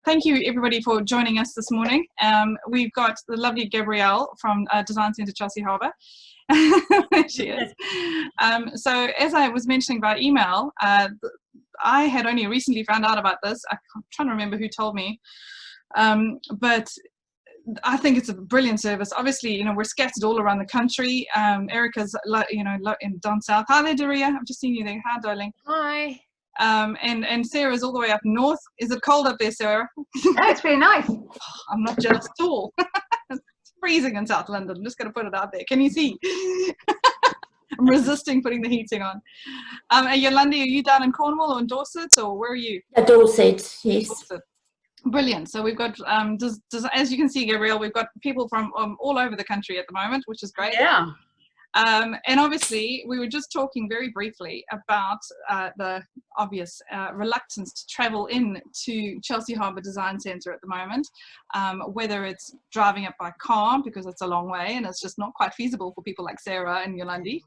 thank you everybody for joining us this morning. We've got the lovely Gabrielle from Design Centre Chelsea Harbour. There she is. So as I was mentioning by email, I had only recently found out about this. I'm trying to remember who told me, but I think it's a brilliant service. Obviously, you know, we're scattered all around the country. Erica's, you know, in down south. Hi there, Daria. I've just seen you there. Hi, darling. Hi. And Sarah's all the way up north. Is it cold up there, Sarah? No, it's pretty nice. I'm not jealous at all. It's freezing in South London. I'm just going to put it out there. Can you see? I'm resisting putting the heating on. Yolanda, are you down in Cornwall or in Dorset, or where are you? Dorset, yes. Dorset. Brilliant. So we've got, as you can see, Gabrielle, we've got people from all over the country at the moment, which is great. Yeah. And obviously, we were just talking very briefly about the obvious reluctance to travel in to Chelsea Harbour Design Centre at the moment, whether it's driving up by car because it's a long way and it's just not quite feasible for people like Sarah and Yolandi.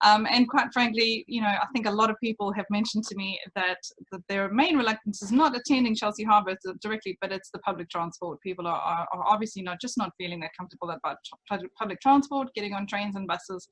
And quite frankly, you know, I think a lot of people have mentioned to me that their main reluctance is not attending Chelsea Harbour directly, but it's the public transport. People are obviously not feeling that comfortable about public transport, getting on trains and buses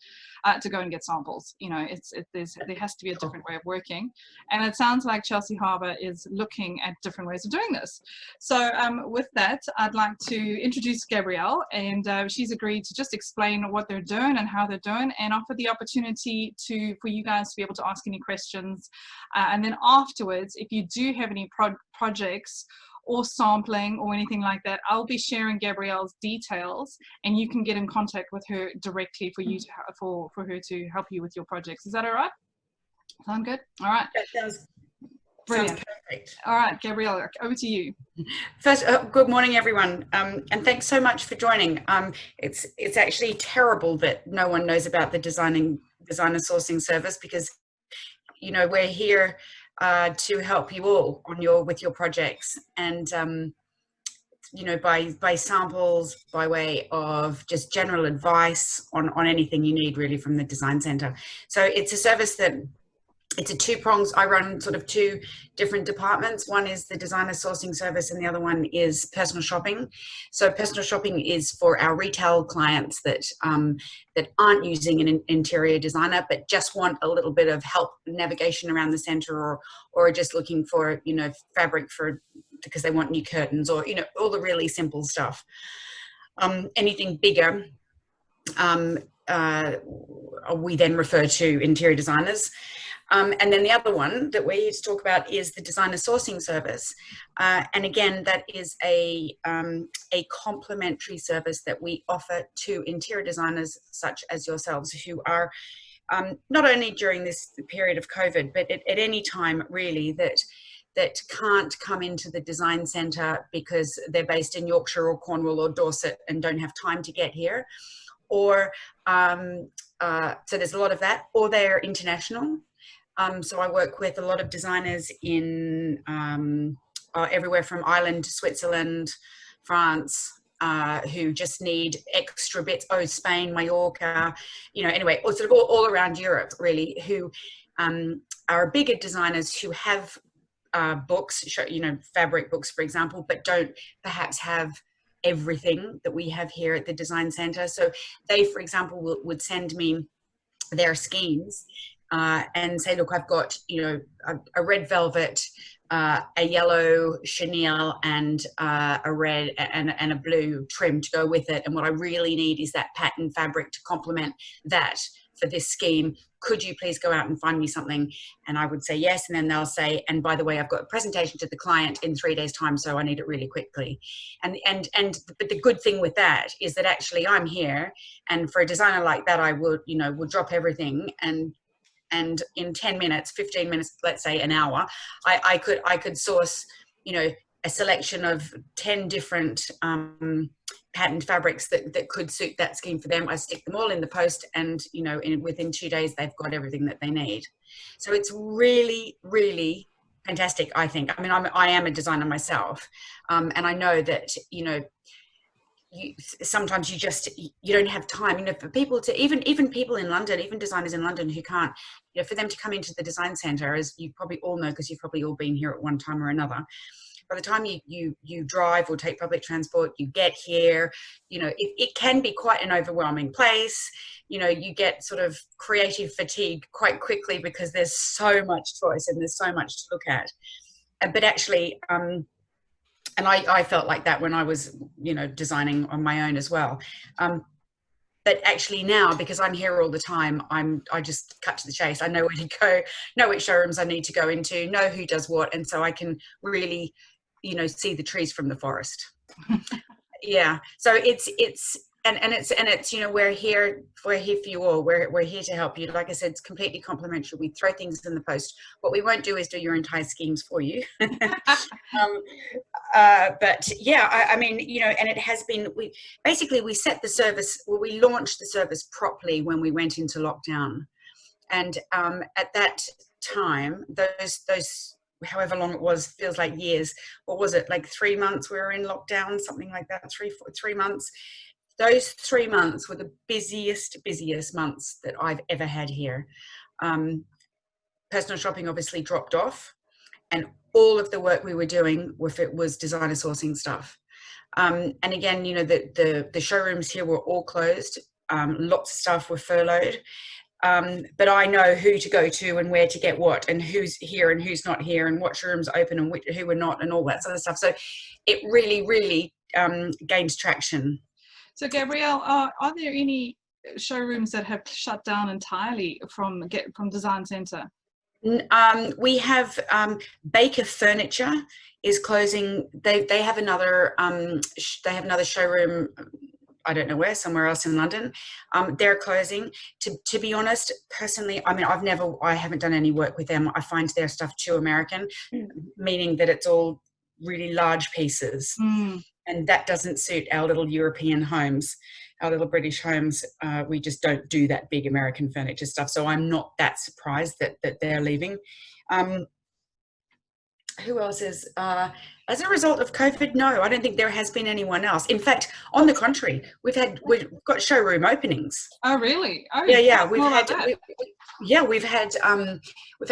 to go and get samples. You know, there has to be a different way of working, and it sounds like Chelsea Harbour is looking at different ways of doing this. So with that, I'd like to introduce Gabrielle, and she's agreed to just explain what they're doing and how they're doing, and offer the opportunity for you guys to be able to ask any questions, and then afterwards, if you do have any projects or sampling or anything like that, I'll be sharing Gabrielle's details, and you can get in contact with her directly for you to for her to help you with your projects. Is that all right? Sound good? All right. That sounds brilliant. Perfect. All right, Gabrielle, over to you. First, good morning, everyone, and thanks so much for joining. It's actually terrible that no one knows about the designer sourcing service, because, you know, we're here to help you all on with your projects, and you know, by samples, by way of just general advice on anything you need really from the design center. So it's a service that it's a two prongs. I run sort of two different departments. One is the designer sourcing service, and the other one is personal shopping. So personal shopping is for our retail clients that that aren't using an interior designer, but just want a little bit of help, navigation around the center, or are just looking for, you know, fabric because they want new curtains, or, you know, all the really simple stuff. Anything bigger, we then refer to interior designers. And then the other one that we're here to talk about is the designer sourcing service. And again, that is a complementary service that we offer to interior designers such as yourselves, who are not only during this period of COVID, but at any time really that can't come into the design centre because they're based in Yorkshire or Cornwall or Dorset and don't have time to get here. Or, so there's a lot of that, or they're international. So I work with a lot of designers in everywhere from Ireland to Switzerland, France, who just need extra bits. Oh, Spain, Mallorca, you know, anyway, or sort of all around Europe, really, who are bigger designers who have books, you know, fabric books, for example, but don't perhaps have everything that we have here at the design center. So they, for example, would send me their schemes and say, look, I've got, you know, a red velvet, a yellow chenille, and a red and a blue trim to go with it. And what I really need is that pattern fabric to complement that for this scheme. Could you please go out and find me something? And I would say yes. And then they'll say, and by the way, I've got a presentation to the client in 3 days' time, so I need it really quickly. But the good thing with that is that actually I'm here, and for a designer like that, I would, you know, would drop everything and in 10 minutes, 15 minutes, let's say an hour, I could source, you know, a selection of 10 different patterned fabrics that could suit that scheme for them. I stick them all in the post, and, you know, within 2 days, they've got everything that they need. So it's really, really fantastic, I think. I mean, I am a designer myself, and I know that, you know, sometimes you don't have time, you know, for people to, even people in London, even designers in London who can't, you know, for them to come into the design centre, as you probably all know, because you've probably all been here at one time or another. by the time you drive or take public transport, you get here, you know, it can be quite an overwhelming place. You know, you get sort of creative fatigue quite quickly because there's so much choice and there's so much to look at. But actually, and I felt like that when I was, you know, designing on my own as well. But actually now, because I'm here all the time, I just cut to the chase. I know where to go, know which showrooms I need to go into, know who does what, and so I can really, you know, see the trees from the forest. Yeah. So it's you know, we're here for you all. We're here to help you. Like I said, it's completely complimentary. We throw things in the post. What we won't do is do your entire schemes for you. But yeah, I mean, you know, and it has been, we set the service, well, we launched the service properly when we went into lockdown. And at that time, those however long it was, feels like years. What was it, like 3 months we were in lockdown, something like that, 3 months. Those 3 months were the busiest months that I've ever had here. Personal shopping obviously dropped off, and all of the work we were doing was designer sourcing stuff. And again, you know, the showrooms here were all closed. Lots of staff were furloughed. But I know who to go to and where to get what, and who's here and who's not here, and what showrooms are open and who are not, and all that sort of stuff. So it really gained traction. So Gabrielle, are there any showrooms that have shut down entirely from Design Centre? We have Baker Furniture is closing. They have another showroom. I don't know where, somewhere else in London. They're closing. To be honest, personally, I mean, I haven't done any work with them. I find their stuff too American, meaning that it's all really large pieces. And that doesn't suit our little European homes, our little British homes. We just don't do that big American furniture stuff. So I'm not that surprised that they're leaving. Who else is, as a result of COVID? No, I don't think there has been anyone else. In fact, on the contrary, we've got showroom openings. Oh, really? Oh, yeah. We've had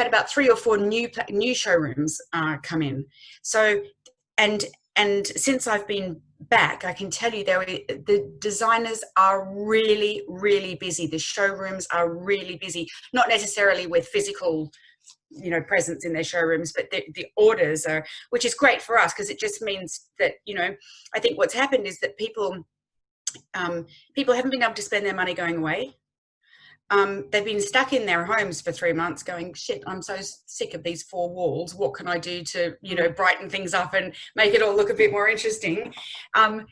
about 3 or 4 new showrooms come in. So, and since I've been back, I can tell you the designers are really, really busy. The showrooms are really busy, not necessarily with physical, you know, presence in their showrooms, but the orders are, which is great for us, because it just means that, you know, I think what's happened is that people haven't been able to spend their money going away. They've been stuck in their homes for 3 months going, shit, I'm so sick of these 4 walls. What can I do to, you know, brighten things up and make it all look a bit more interesting? And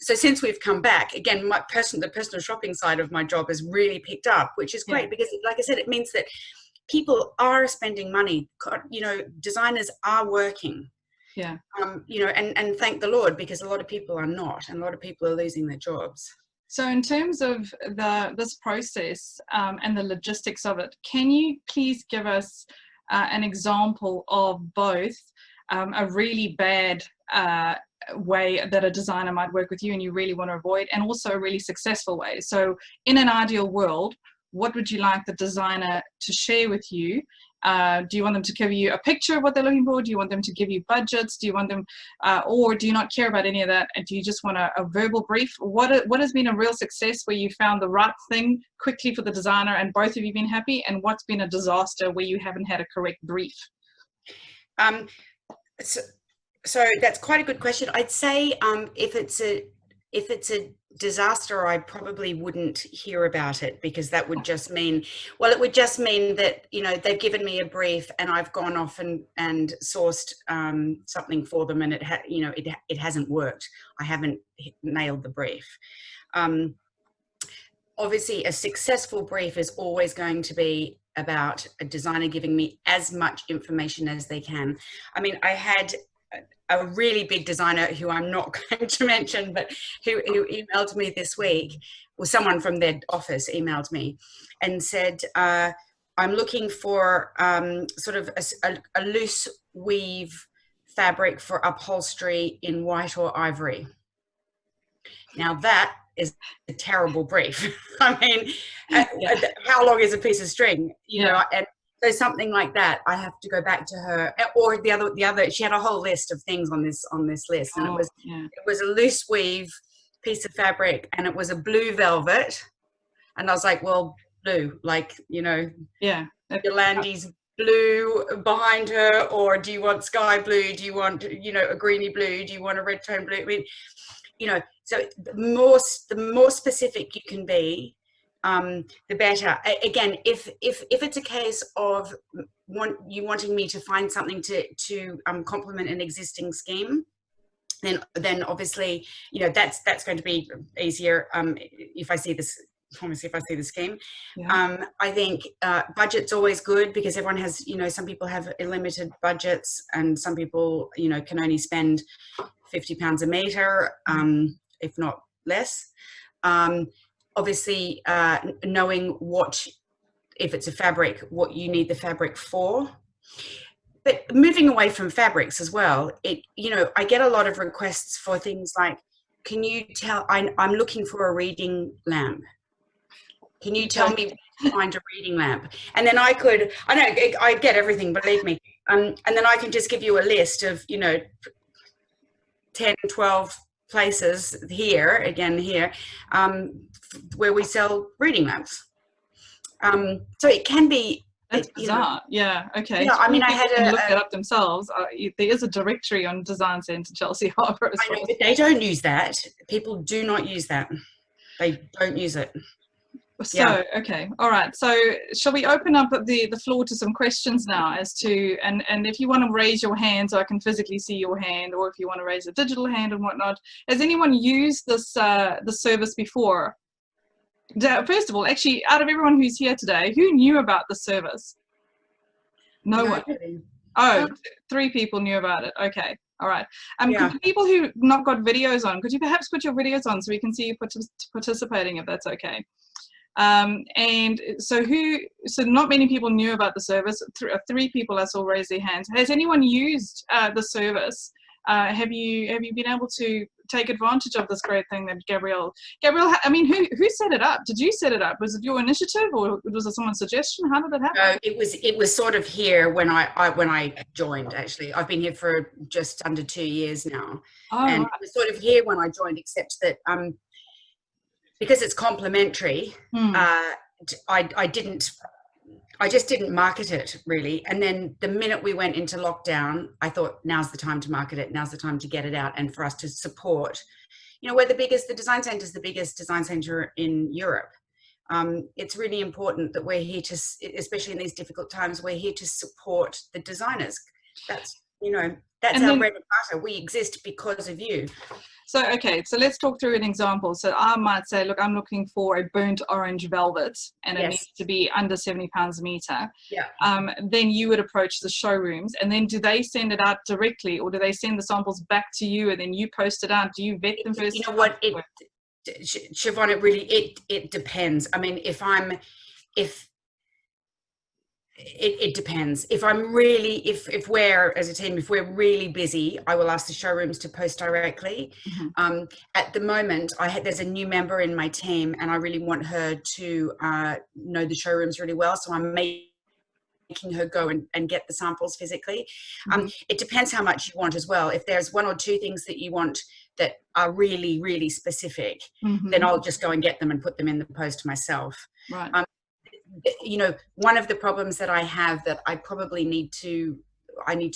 so since we've come back, again, the personal shopping side of my job has really picked up, which is great, because like I said, it means that people are spending money, you know, designers are working. Yeah. You know, and thank the Lord, because a lot of people are not, and a lot of people are losing their jobs. So in terms of this process and the logistics of it, can you please give us an example of both a really bad way that a designer might work with you and you really want to avoid, and also a really successful way? So in an ideal world, what would you like the designer to share with you? Do you want them to give you a picture of what they're looking for? Do you want them to give you budgets? Do you want them, or do you not care about any of that? And do you just want a verbal brief? What has been a real success where you found the right thing quickly for the designer and both of you been happy? And what's been a disaster where you haven't had a correct brief? So that's quite a good question. I'd say if it's a disaster, I probably wouldn't hear about it, because that would just mean, well, it would just mean that, you know, they've given me a brief and I've gone off and sourced something for them, and it hasn't worked. I haven't nailed the brief. Obviously, a successful brief is always going to be about a designer giving me as much information as they can. I mean, I had a really big designer who I'm not going to mention, but who emailed me this week, or someone from their office emailed me and said, I'm looking for sort of a loose weave fabric for upholstery in white or ivory. Now that is a terrible brief. I mean, how long is a piece of string? You know, So something like that, I have to go back to her. Or the other. She had a whole list of things on this list, and Oh, it was a loose weave piece of fabric, and it was a blue velvet. And I was like, well, blue, like, you know, yeah, Yolandi's blue behind her, or do you want sky blue? Do you want, you know, a greeny blue? Do you want a red tone blue? I mean, you know, so the more specific you can be, the better. Again, if it's a case of you wanting me to find something to complement an existing scheme, then obviously, you know, that's going to be easier. If I see this. Obviously, if I see the scheme, yeah. I think budget's always good, because everyone has, you know, some people have limited budgets, and some people, you know, can only spend £50 a metre, if not less. Obviously, knowing what, if it's a fabric, what you need the fabric for. But moving away from fabrics as well, you know, I get a lot of requests for things like, can you tell, I'm looking for a reading lamp. Can you tell me where to find a reading lamp? And then I get everything, believe me. And then I can just give you a list of, you know, 10, 12 places here, where we sell reading lamps. So it can be. That's bizarre. Yeah. Okay. Yeah, I mean, I had to look it up themselves. There is a directory on Design Centre Chelsea Harbour. I know, but they don't use that. People do not use that. They don't use it. So, okay. All right. So shall we open up the floor to some questions now as to, and if you want to raise your hand so I can physically see your hand, or if you want to raise a digital hand and whatnot. Has anyone used this the service before? First of all, actually, out of everyone who's here today, who knew about the service? No one. Oh, 3 people knew about it. Okay. All right. Could the people who not got videos on, could you perhaps put your videos on so we can see you participating, if that's okay? And so not many people knew about the service. 3 people I saw raise their hands. Has anyone used the service? Have you been able to take advantage of this great thing that Gabrielle, I mean, who set it up? Did you set it up? Was it your initiative, or was it someone's suggestion? How did it happen? No, it was sort of here when I joined. Actually, I've been here for just under 2 years now. And right. It was sort of here when I joined, except that because it's complimentary, I just didn't market it really. And then the minute we went into lockdown, I thought, now's the time to market it. Now's the time to get it out, and for us to support. You know, the Design Centre is the biggest design centre in Europe. It's really important that we're here to, especially in these difficult times, we're here to support the designers. That's our bread and butter. We exist because of you. So, okay, so let's talk through an example. So I might say, look, I'm looking for a burnt orange velvet, and it needs to be under £70 a metre. Yeah. Then you would approach the showrooms, and then do they send it out directly, or do they send the samples back to you and then you post it out? Do you vet them first? You know what, Siobhan, it depends. I mean, it depends. If we're, as a team, if we're really busy, I will ask the showrooms to post directly. Mm-hmm. At the moment, there's a new member in my team, and I really want her to know the showrooms really well. So I'm making her go and get the samples physically. Mm-hmm. It depends how much you want as well. If there's 1 or 2 things that you want that are really, really specific, mm-hmm. then I'll just go and get them and put them in the post myself. Right. You know, one of the problems that I have that I probably need to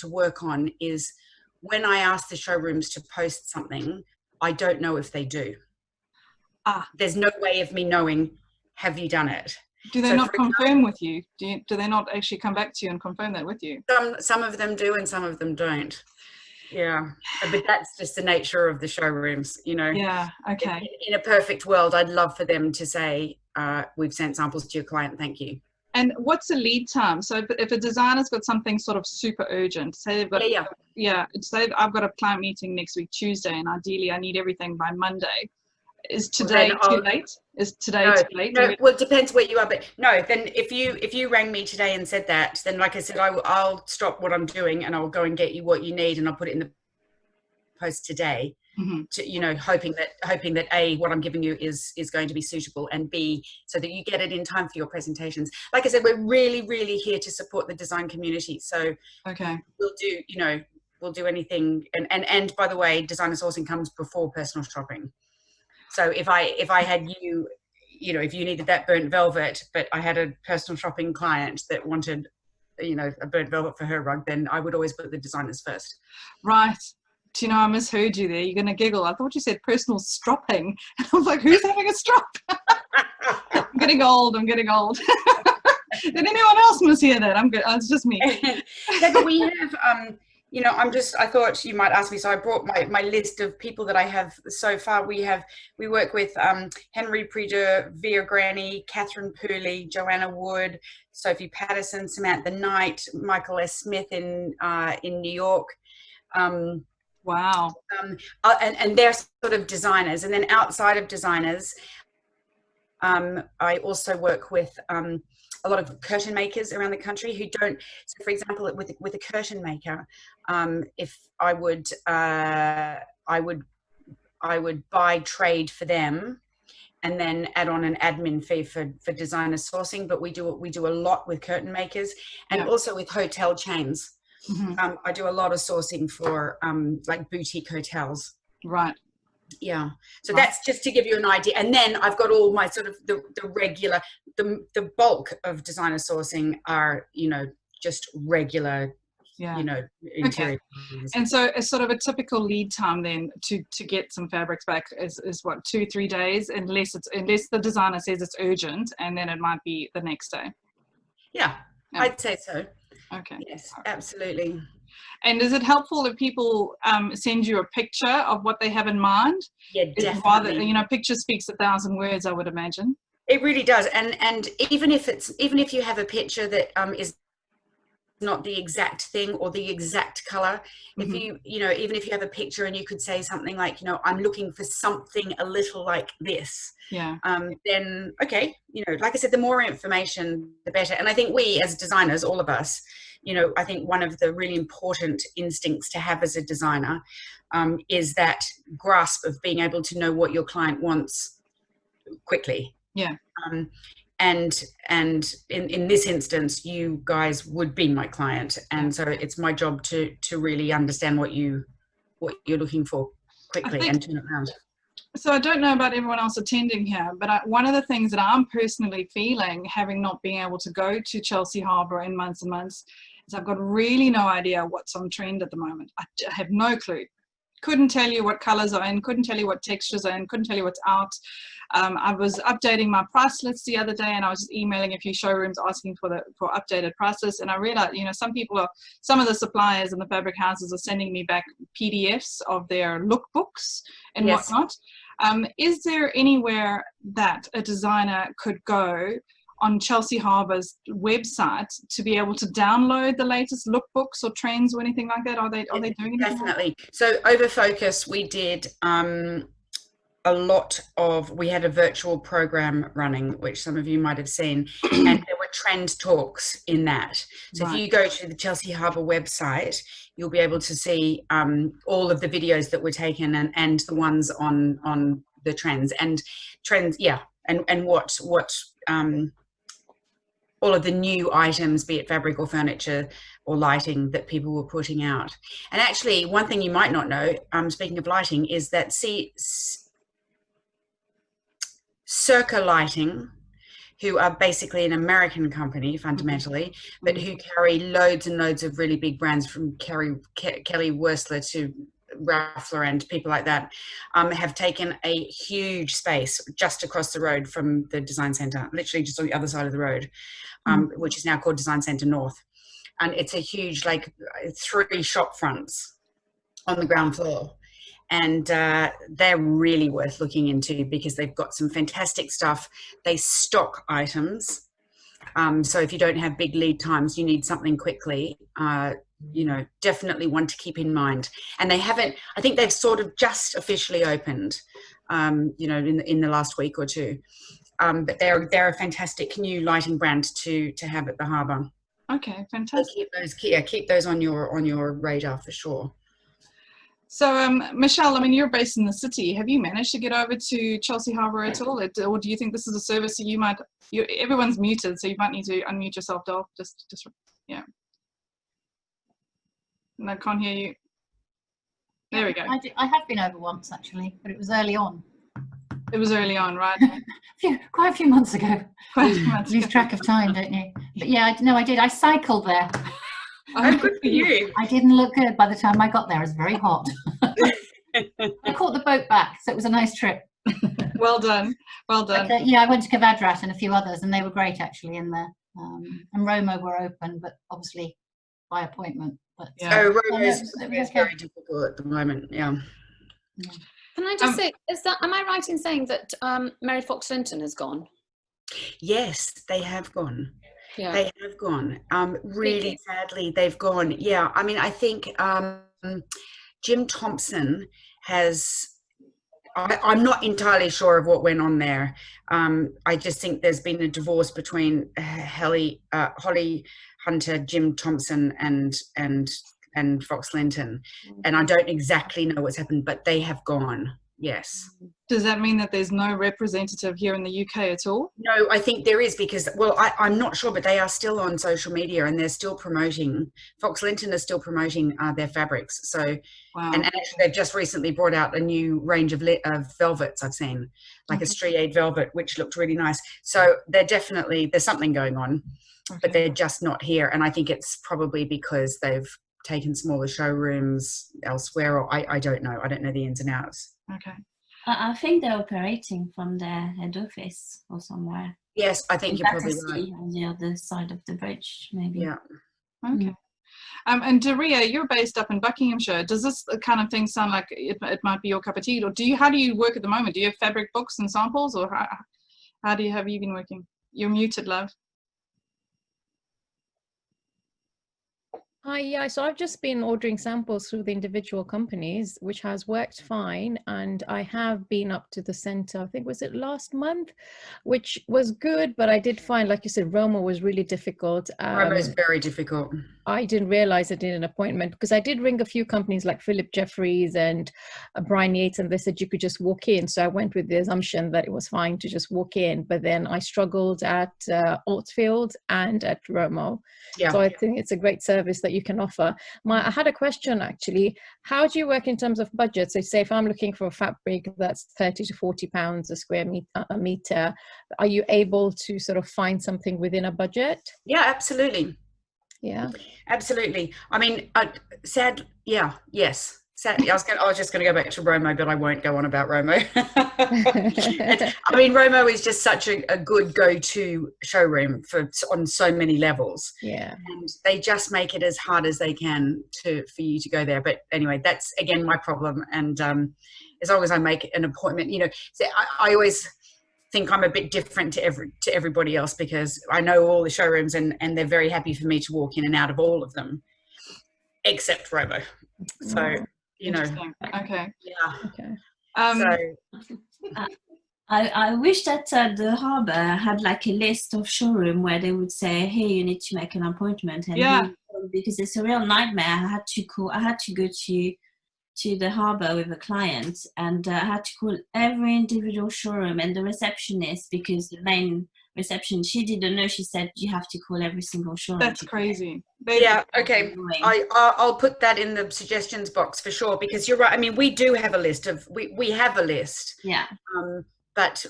work on is when I ask the showrooms to post something, I don't know if they do. There's no way of me knowing, have you done it? Do they not confirm with you? Do they not actually come back to you and confirm that with you? Some of them do, and some of them don't. Yeah, but that's just the nature of the showrooms, you know. Yeah, okay. In a perfect world, I'd love for them to say, we've sent samples to your client, thank you. And what's the lead time? So if a designer's got something sort of super urgent, say they've got say I've got a client meeting next week Tuesday, and ideally I need everything by Monday. Is today too late? Is today too late? No, well, it depends where you are, but no, then if you rang me today and said that, then like I said, I'll stop what I'm doing and I'll go and get you what you need, and I'll put it in the post today, Mm-hmm. to, you know, hoping that A, what I'm giving you is going to be suitable, and B, so that you get it in time for your presentations. Like I said, we're really here to support the design community. So Okay. we'll do, you know, we'll do anything. And by the way, designer sourcing comes before personal shopping. So if I had you, you know, if you needed that burnt velvet, but I had a personal shopping client that wanted, you know, a burnt velvet for her rug, then I would always put the designers first. Right. Do you know, I misheard you there. You're going to giggle. I thought you said personal stropping. And I was like, who's having a strop? I'm getting old. I'm getting old. Did anyone else mishear that? I'm good. It's just me. No, but we have, you know, I thought you might ask me, so I brought my list of people that I have so far. We work with Henry Prideaux, Via Granny, Catherine Pooley, Joanna Wood, Sophie Patterson, Samantha Knight, Michael S. Smith in New York. Wow. And they're sort of designers. And then outside of designers, I also work with a lot of curtain makers around the country who don't. So, for example, with a curtain maker, if I would buy trade for them, and then add on an admin fee for designer sourcing. But we do a lot with curtain makers, and also with hotel chains. Mm-hmm. I do a lot of sourcing for like boutique hotels. Right. Yeah. So that's just to give you an idea. And then I've got all my sort of the regular, the bulk of designer sourcing are, you know, just regular, you know, interior. Okay. And so it's sort of a typical lead time then to get some fabrics back is what, 2-3 days, unless the designer says it's urgent, and then it might be the next day. Yeah. I'd say so. Okay. Yes, absolutely. And is it helpful if people send you a picture of what they have in mind? Yeah, definitely. Rather, you know, picture speaks 1,000 words, I would imagine. It really does. And even if you have a picture that is not the exact thing or the exact color, if you know, even if you have a picture and you could say something like, you know, I'm looking for something a little like this, then okay, you know, like I said, the more information the better. And I think we as designers, all of us, you know, I think one of the really important instincts to have as a designer is that grasp of being able to know what your client wants quickly. Yeah. And in this instance, you guys would be my client, and so it's my job to really understand what you're looking for quickly and turn it around. So I don't know about everyone else attending here, but one of the things that I'm personally feeling, having not been able to go to Chelsea Harbour in months and months, is I've got really no idea what's on trend at the moment. I have no clue. Couldn't tell you what colors are in, couldn't tell you what textures are in, couldn't tell you what's out. I was updating my price list the other day, and I was just emailing a few showrooms asking for updated prices, and I realized, you know, some of the suppliers and the fabric houses are sending me back PDFs of their lookbooks and whatnot. Is there anywhere that a designer could go on Chelsea Harbour's website to be able to download the latest lookbooks or trends or anything like that? Are they doing anything? Definitely. Like so over Focus, we did we had a virtual program running, which some of you might have seen, and there were trend talks in that. So if you go to the Chelsea Harbour website, you'll be able to see all of the videos that were taken and the ones on the trends and what all of the new items, be it fabric or furniture or lighting, that people were putting out. And actually, one thing you might not know, speaking of lighting, is that Circa Lighting, who are basically an American company fundamentally, but who carry loads and loads of really big brands from Kelly Wearstler to Raffler and people like that, have taken a huge space just across the road from the design centre, literally just on the other side of the road, which is now called Design Centre North. And it's a huge, like 3 shop fronts on the ground floor. And they're really worth looking into because they've got some fantastic stuff. They stock items. So if you don't have big lead times, you need something quickly, you know, definitely one to keep in mind. And they haven't, I think they've sort of just officially opened, you know, in the last week or two. But they're a fantastic new lighting brand to have at the Harbour. Okay, fantastic. So keep those on your radar for sure. So, Michelle, I mean, you're based in the city. Have you managed to get over to Chelsea Harbour at all? Or do you think this is a service that you might, everyone's muted, so you might need to unmute yourself, Dolph. Just, yeah. No, I can't hear you. There we go. I have been over once, actually, but it was early on. It was early on, right? Quite a few months ago. Quite a few months Lose ago. track of time, don't you? But yeah, I did. I cycled there. Oh, good for you. I didn't look good by the time I got there. It was very hot. I caught the boat back, so it was a nice trip. Well done. Well done. But, yeah, I went to Kavadrat and a few others, and they were great, actually, in there. And Roma were open, but obviously by appointment. But, Yeah. Oh, Roma is okay. very difficult at the moment, yeah. Can I just say, am I right in saying that Mary Fox Linton has gone? Yes, they have gone. Yeah. They have gone. Really sadly, they've gone. Yeah, I mean, I think Jim Thompson has, I'm not entirely sure of what went on there. I just think there's been a divorce between Holly Hunter, Jim Thompson, and Fox Linton, and I don't exactly know what's happened, but they have gone. Yes. Does that mean that there's no representative here in the UK at all? No, I think there is because, well, I'm not sure, but they are still on social media and they're still promoting, Fox Linton is still promoting their fabrics. So, Wow. and actually they've just recently brought out a new range of velvets I've seen, like a striate velvet, which looked really nice. So they're definitely, there's something going on, but they're just not here. And I think it's probably because they've taken smaller showrooms elsewhere, or I don't know. I don't know the ins and outs. Okay. I think they're operating from their head office or somewhere. Yes, I think you're probably right. On the other side of the bridge, maybe. Yeah. Okay. And Daria, you're based up in Buckinghamshire. Does this kind of thing sound like it might be your cup of tea? Or how do you work at the moment? Do you have fabric books and samples, or have you been working? You're muted, love. Hi, yeah, so I've just been ordering samples through the individual companies, which has worked fine. And I have been up to the center, I think, was it last month, which was good, but I did find, like you said, Roma was really difficult. Roma is very difficult. I didn't realize I did an appointment because I did ring a few companies like Philip Jeffries and Brian Yates, and they said you could just walk in. So I went with the assumption that it was fine to just walk in, but then I struggled at Altfield and at Roma. Yeah. So I think it's a great service that you can offer. I had a question actually. How do you work in terms of budget? So say if I'm looking for a fabric that's 30 to 40 pounds a square meter, are you able to sort of find something within a budget? Yeah, absolutely. Yeah, absolutely. I mean, yes. Sadly, I was just going to go back to Romo, but I won't go on about Romo. I mean, Romo is just such a good go-to showroom on so many levels. Yeah, and they just make it as hard as they can for you to go there. But anyway, that's again my problem. And as long as I make an appointment, I always think I'm a bit different to everybody else because I know all the showrooms and they're very happy for me to walk in and out of all of them, except Romo. So. Okay. Yeah. Okay. I wish that the Harbour had like a list of showroom where they would say, "Hey, you need to make an appointment." And because it's a real nightmare. I had to go to the Harbour with a client, and I had to call every individual showroom and the receptionist because the main reception, she didn't know. She said you have to call every single showroom. That's crazy. Yeah, okay. I'll put that in the suggestions box for sure because you're right. I mean, we do have a list of we have a list. Yeah. But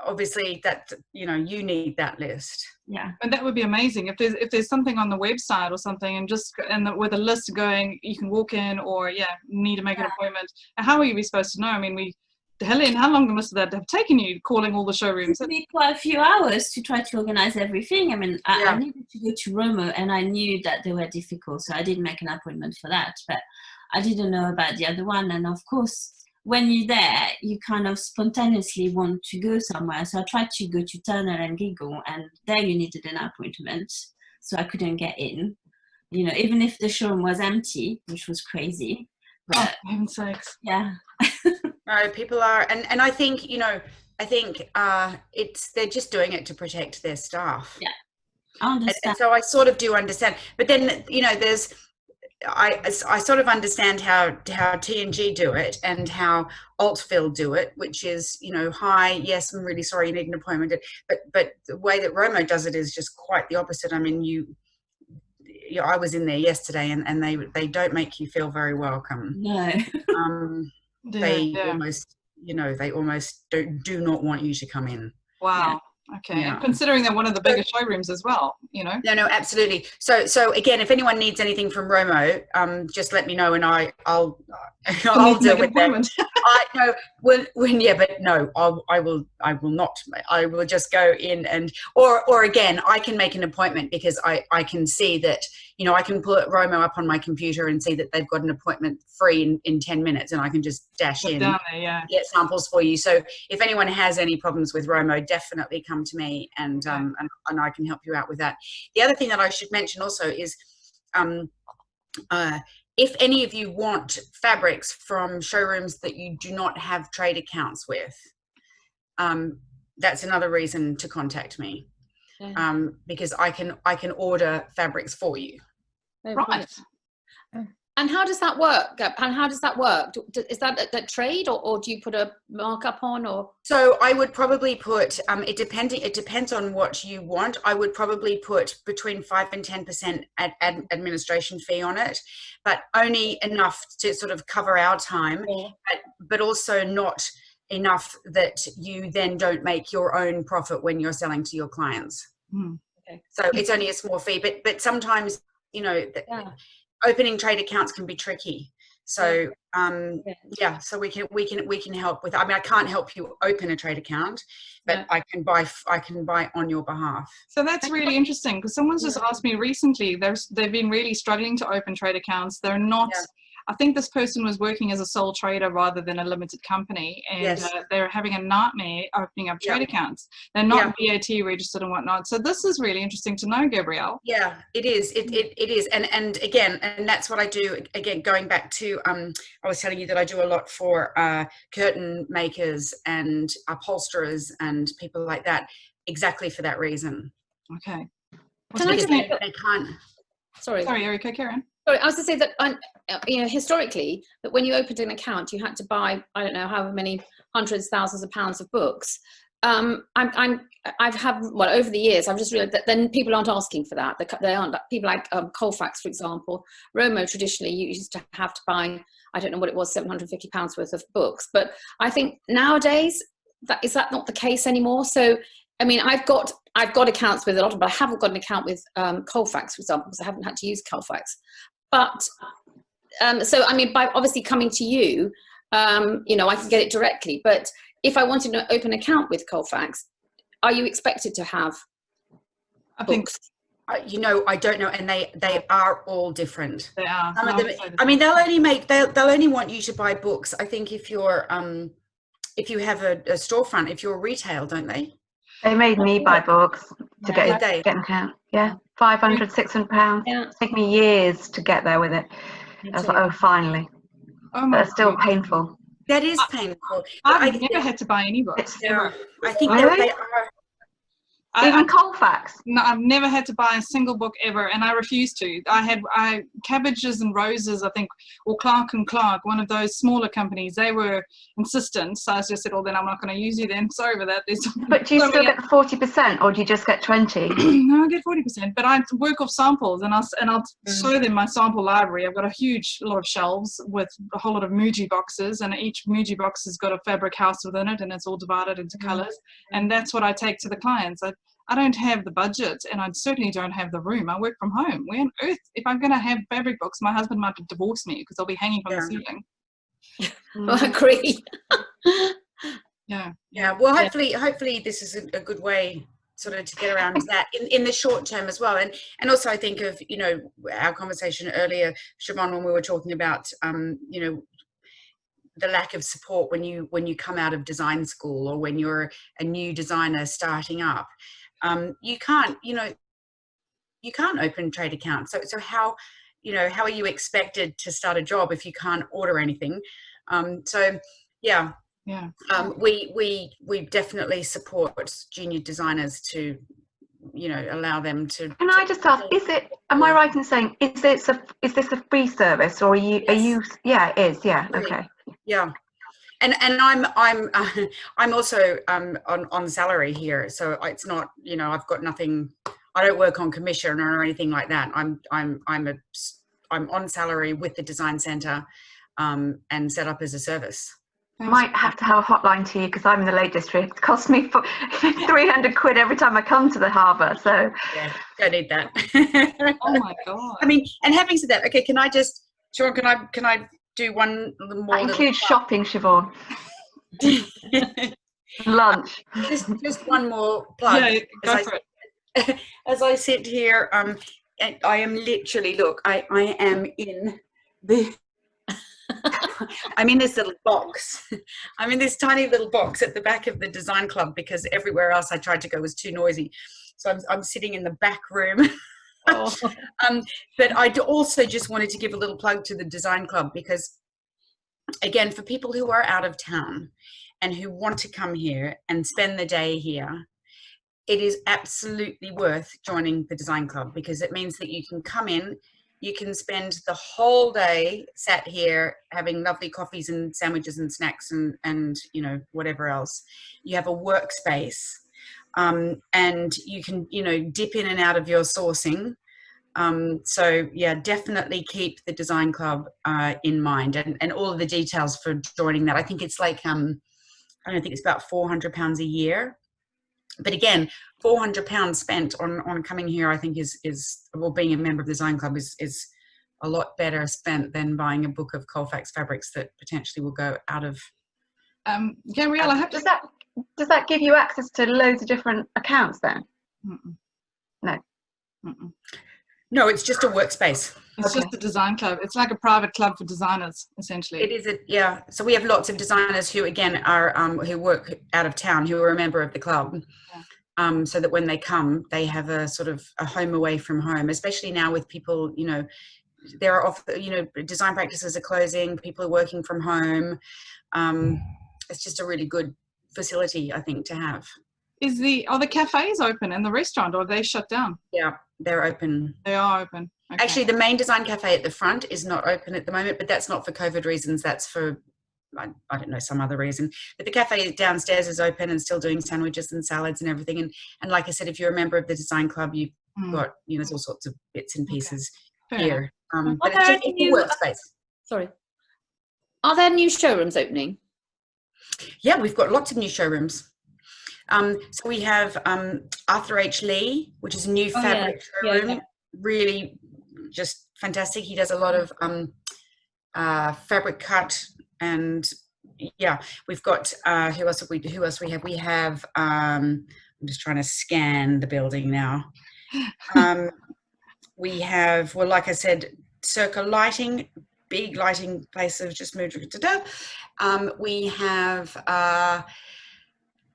obviously that you need that list. Yeah. And that would be amazing if there's something on the website or something and with a list going, you can walk in or need to make an appointment. And how are you supposed to know? I mean, Helen, how long must that have taken you calling all the showrooms? It took me quite a few hours to try to organize everything. I mean, I needed to go to Roma and I knew that they were difficult, so I didn't make an appointment for that. But I didn't know about the other one. And of course, when you're there, you kind of spontaneously want to go somewhere. So I tried to go to Turner and Giggle, and there you needed an appointment. So I couldn't get in, even if the showroom was empty, which was crazy. But, for heaven's sakes. Yeah. No, people are, and I think, they're just doing it to protect their staff. Yeah, I understand. And so I sort of do understand. But then, I sort of understand how T&G do it and how Altville do it, which is, you know, hi, yes, I'm really sorry, you need an appointment. But the way that Romo does it is just quite the opposite. I mean, I was in there yesterday, and they don't make you feel very welcome. No. They almost, you know, they almost do not want you to come in. Wow. Okay. Yeah. And considering they're one of the biggest showrooms as well, you know. No, absolutely. So again, if anyone needs anything from Romo, just let me know, and I'll deal with them. I will not. I will just go in or again, I can make an appointment because I can see that, you know, I can pull Romo up on my computer and see that they've got an appointment free in 10 minutes, and I can just dash in, down there, yeah. Get samples for you. So if anyone has any problems with Romo, definitely come to me, and I can help you out with that. The other thing that I should mention also is, if any of you want fabrics from showrooms that you do not have trade accounts with, that's another reason to contact me, because I can order fabrics for you. Right. And how does that work? And how does that work? Is that a trade, or do you put a markup on, or? So I would probably put, it depends on what you want. I would probably put between 5 and 10% administration fee on it, but only enough to sort of cover our time, but also not enough that you then don't make your own profit when you're selling to your clients. Okay. So it's only a small fee, but sometimes, you know, opening trade accounts can be tricky. So so we can help with. I mean, I can't help you open a trade account, but I can buy on your behalf. So that's really interesting, because someone's just asked me recently. They've been really struggling to open trade accounts. They're not. I think this person was working as a sole trader rather than a limited company, and they're having a nightmare opening up trade accounts. They're not VAT registered and whatnot. So this is really interesting to know, Gabrielle. Yeah, it is. It is. And again, and that's what I do. Again, going back to, I was telling you that I do a lot for curtain makers and upholsterers and people like that, exactly for that reason. Okay. Can I just they can't. Sorry, Erica, Karen. Sorry, I was to say that, you know, historically, that when you opened an account, you had to buy, I don't know, however many hundreds, thousands of pounds of books. Over the years, I've just realized that then people aren't asking for that. They aren't. People like Colfax, for example. Romo traditionally used to have to buy, I don't know what it was, £750 worth of books. But I think nowadays, is that not the case anymore? So, I mean, I've got accounts with a lot of, but I haven't got an account with Colfax, for example, because I haven't had to use Colfax. But so, I mean, by obviously coming to you, you know, I can get it directly. But if I wanted to open an account with Colfax, are you expected to have books? You know, I don't know, and they are all different. They are. Some of them, I mean, they'll only want you to buy books, I think, if you're if you have a storefront, if you're retail, don't they? They made me buy books to get an account. Yeah, £500, £600. Yeah. It took me years to get there with it. I was like, oh, finally. But it's still painful. That is painful. I've never had to buy any books. Yeah, I think really? they are. Even Colfax? No, I've never had to buy a single book ever, and I refuse to. I Cabbages and Roses, I think, or Clark and Clark, one of those smaller companies, they were insistent. So I just said, well, then I'm not going to use you then. Sorry for that. But do you still get the 40%, or do you just get 20? No, I get 40%, but I work off samples, and I'll show them my sample library. I've got a lot of shelves with a whole lot of Muji boxes, and each Muji box has got a fabric house within it, and it's all divided into colors, and that's what I take to the clients. I don't have the budget, and I certainly don't have the room. I work from home. Where on earth, if I'm going to have fabric books, my husband might divorce me because I'll be hanging from the ceiling. I agree. Yeah. Well, hopefully this is a good way sort of to get around that in the short term as well. And also I think of, you know, our conversation earlier, Siobhan, when we were talking about, you know, the lack of support when you come out of design school, or when you're a new designer starting up. You can't open trade accounts. So how are you expected to start a job if you can't order anything? We definitely support junior designers to you know, allow them to. Can I just ask, is it, am I right in saying, is this a free service, or yeah, it is, yeah, okay. Yeah. And I'm also on salary here, so it's not, you know, I've got nothing. I don't work on commission or anything like that. I'm on salary with the design centre, and set up as a service. I might have to have a hotline to you, because I'm in the Lake District. It costs me 300 quid every time I come to the harbour. So yeah, don't need that. Oh my god! I mean, and having said that, okay, can I just, Siobhan, can I do one more? That includes shopping, Siobhan. Lunch. Just one more plug. Yeah, go for it. As I sit here, I am literally, look, I am in the. I'm in this little box. I'm in this tiny little box at the back of the design club, because everywhere else I tried to go was too noisy. So I'm sitting in the back room. Oh. But I also just wanted to give a little plug to the design club, because again, for people who are out of town and who want to come here and spend the day here, it is absolutely worth joining the design club, because it means that you can come in, you can spend the whole day sat here having lovely coffees and sandwiches and snacks and you know, whatever else. You have a workspace, and you can, you know, dip in and out of your sourcing. So yeah, definitely keep the design club in mind, and all of the details for joining that. I think it's like, I don't think it's about £400 a year. But again, £400 spent on coming here, I think is well, being a member of the design club is a lot better spent than buying a book of Colfax fabrics that potentially will go out of. Gabrielle, I have to. Does that give you access to loads of different accounts then? Mm-mm. No. Mm-mm. No, it's just a workspace. It's just a design club. It's like a private club for designers, essentially. It is, yeah. So we have lots of designers who, again, are who work out of town, who are a member of the club. Yeah. So that when they come, they have a sort of a home away from home. Especially now with people, you know, there are often, you know, design practices are closing. People are working from home. It's just a really good facility, I think, to have. Are the cafes open and the restaurant, or are they shut down? Yeah, they're open. They are open. Okay. Actually, the main design cafe at the front is not open at the moment, but that's not for COVID reasons. That's for, I don't know, some other reason. But the cafe downstairs is open and still doing sandwiches and salads and everything. And like I said, if you're a member of the design club, you've got, you know, there's all sorts of bits and pieces here. But it's just a workspace. Sorry. Are there new showrooms opening? Yeah, we've got lots of new showrooms. So we have Arthur H. Lee, which is a new fabric showroom. Yeah. Really just fantastic. He does a lot of fabric cut, and yeah, we've got who else we have? We have I'm just trying to scan the building now. We have, well, like I said, Circa Lighting, big lighting place have just moved. We have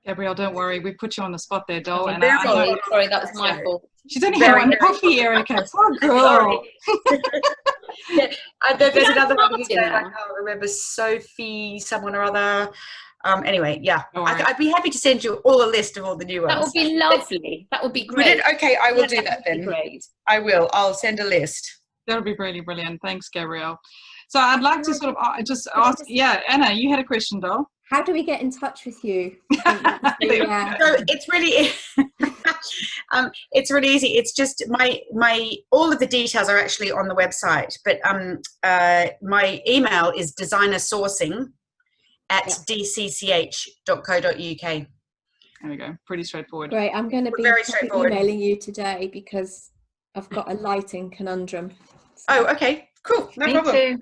Gabrielle, don't worry, we put you on the spot there, doll. Okay, sorry, that was my fault. She's only had one coffee, Erica. Poor girl. There's another one I can't remember, Sophie, someone or other. Anyway, yeah, I'd be happy to send you all a list of all the new ones. That would be lovely. That would be great. Okay, I will do that then. Great. I will. I'll send a list. That would be really brilliant. Thanks, Gabrielle. So I'd like to sort of just ask, yeah, Anna, you had a question, doll. How do we get in touch with you? So it's really, it's really easy. It's just all of the details are actually on the website, but my email is designersourcing@dcch.co.uk. There we go. Pretty straightforward. Great. I'm going to be emailing you today because I've got a lighting conundrum. So. Oh, okay. Cool. No problem.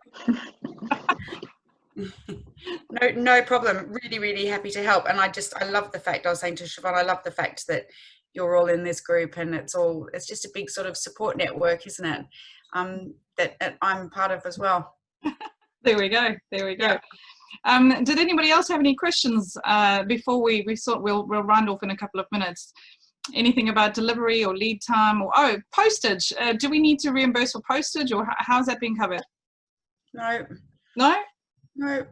No problem. Really, really happy to help. And I love the fact, I was saying to Siobhan, I love the fact that you're all in this group, and it's just a big sort of support network, isn't it? That I'm part of as well. There we go. Yeah. Did anybody else have any questions before we'll round off in a couple of minutes? Anything about delivery or lead time or postage? Do we need to reimburse for postage, or how's that being covered? No. Oh,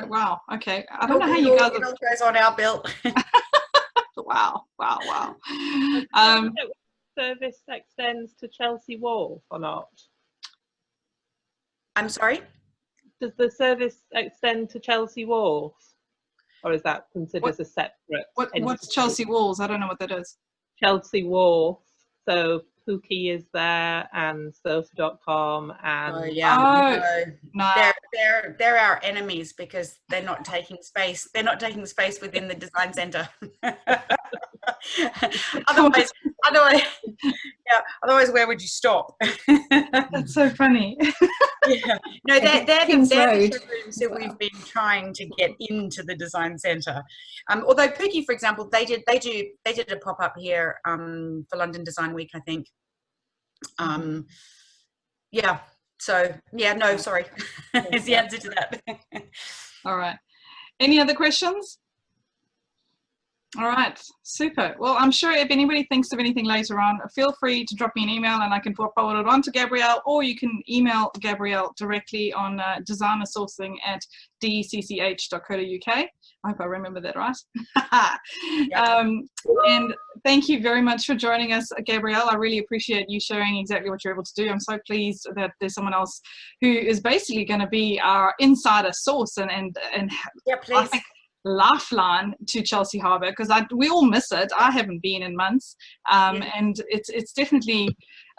wow. Okay. I don't know how you guys. It all goes on our bill. Wow. service extends to Chelsea Wharf or not? I'm sorry? Does the service extend to Chelsea Wharf? Or is that considered as a separate What's entity? Chelsea Walls? I don't know what that is. Chelsea Wharf. So Pookie is there, and Sofa.com, and No. They're our enemies because they're not taking space. They're not taking space within the design centre. Otherwise, where would you stop? That's so funny. Yeah. No, they're the rooms that we've been trying to get into the design centre. Although Pookie, for example, they did a pop up here for London Design Week, I think. Yeah. So yeah, no, sorry, is the answer to that. All right. Any other questions? All right, super. Well, I'm sure if anybody thinks of anything later on, feel free to drop me an email and I can forward it on to Gabrielle, or you can email Gabrielle directly on designersourcing@dcch.co.uk. I hope I remember that right. And thank you very much for joining us, Gabrielle. I really appreciate you sharing exactly what you're able to do. I'm so pleased that there's someone else who is basically going to be our insider source and yeah, please. I think lifeline to Chelsea Harbour, because we all miss it. I haven't been in months, and it's definitely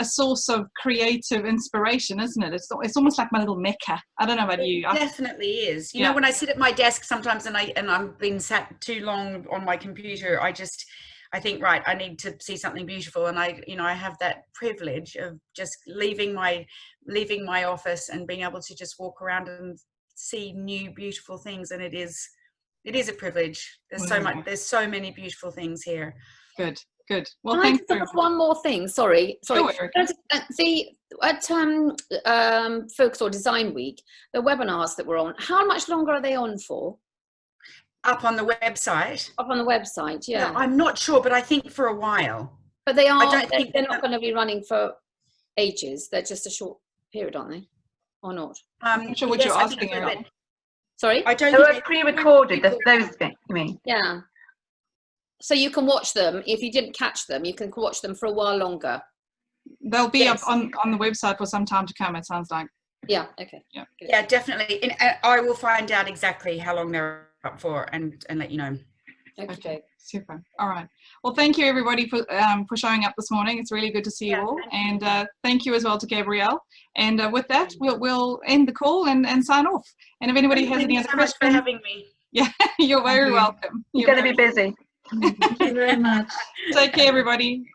a source of creative inspiration, isn't it? It's almost like my little mecca. I don't know about you. It definitely is. You know, when I sit at my desk sometimes and I've been sat too long on my computer, I think, right, I need to see something beautiful, and I have that privilege of just leaving my office and being able to just walk around and see new beautiful things, and it is a privilege. There's so many beautiful things here. Good. Well, thanks. One more thing. Sorry. Sure. At Focus or Design Week, the webinars that we're on, how much longer are they on for? Up on the website. Up on the website, yeah. No, I'm not sure, but I think for a while. But they're not going to be running for ages. They're just a short period, aren't they? Or not? I'm not sure what you're asking about. Sorry? They were pre-recorded, those things, you mean? Yeah. So you can watch them. If you didn't catch them, you can watch them for a while longer. They'll be up on the website for some time to come, it sounds like. Yeah, okay. Yeah, definitely. I will find out exactly how long they're up for and let you know. Okay. Super. All right. Well, thank you everybody for showing up this morning. It's really good to see you all. And thank you as well to Gabrielle. And with that, we'll end the call and sign off. And if anybody has any other questions, thanks so much for having me. Yeah, you're very welcome. You're going to be busy. Thank you very much. Take care, everybody.